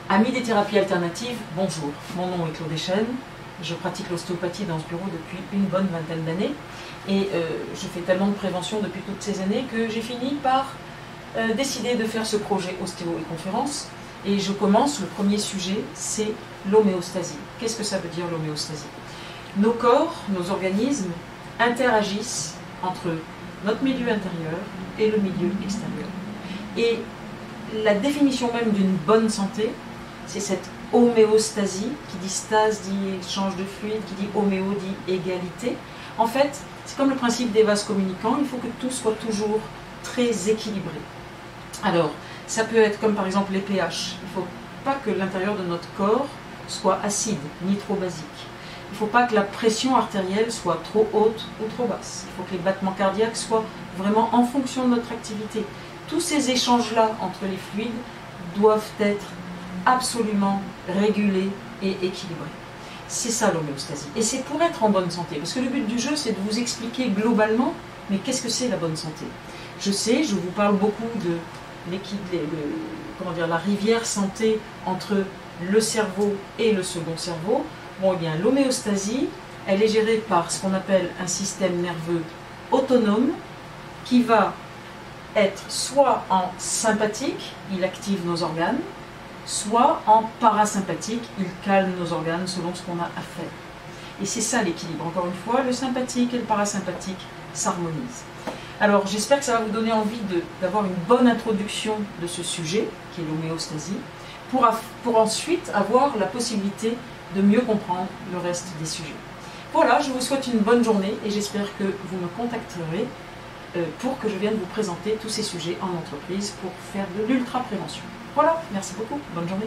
Amis des thérapies alternatives, bonjour. Mon nom est Claude Echen. Je pratique l'ostéopathie dans ce bureau depuis une bonne vingtaine d'années. Et je fais tellement de prévention depuis toutes ces années que j'ai fini par décider de faire ce projet ostéo et conférence. Et je commence, le premier sujet, c'est l'homéostasie. Qu'est-ce que ça veut dire l'homéostasie? Nos corps, nos organismes interagissent entre notre milieu intérieur et le milieu extérieur. Et la définition même d'une bonne santé, c'est cette homéostasie, qui dit stase, dit échange de fluide, qui dit homéo, dit égalité. En fait, c'est comme le principe des vases communicants, il faut que tout soit toujours très équilibré. Alors, ça peut être comme par exemple les pH. Il ne faut pas que l'intérieur de notre corps soit acide, ni trop basique. Il ne faut pas que la pression artérielle soit trop haute ou trop basse. Il faut que les battements cardiaques soient vraiment en fonction de notre activité. Tous ces échanges-là entre les fluides doivent être absolument régulés et équilibrés. C'est ça l'homéostasie. Et c'est pour être en bonne santé. Parce que le but du jeu, c'est de vous expliquer globalement, mais qu'est-ce que c'est la bonne santé? Je sais, je vous parle beaucoup de la rivière santé entre le cerveau et le second cerveau. Bon, eh bien, l'homéostasie, elle est gérée par ce qu'on appelle un système nerveux autonome qui va être soit en sympathique, il active nos organes, soit en parasympathique, il calme nos organes selon ce qu'on a à faire. Et c'est ça l'équilibre. Encore une fois, le sympathique et le parasympathique s'harmonisent. Alors j'espère que ça va vous donner envie d'avoir une bonne introduction de ce sujet, qui est l'homéostasie, pour ensuite avoir la possibilité de mieux comprendre le reste des sujets. Voilà, je vous souhaite une bonne journée et j'espère que vous me contacterez pour que je vienne vous présenter tous ces sujets en entreprise pour faire de l'ultra-prévention. Voilà, merci beaucoup, bonne journée.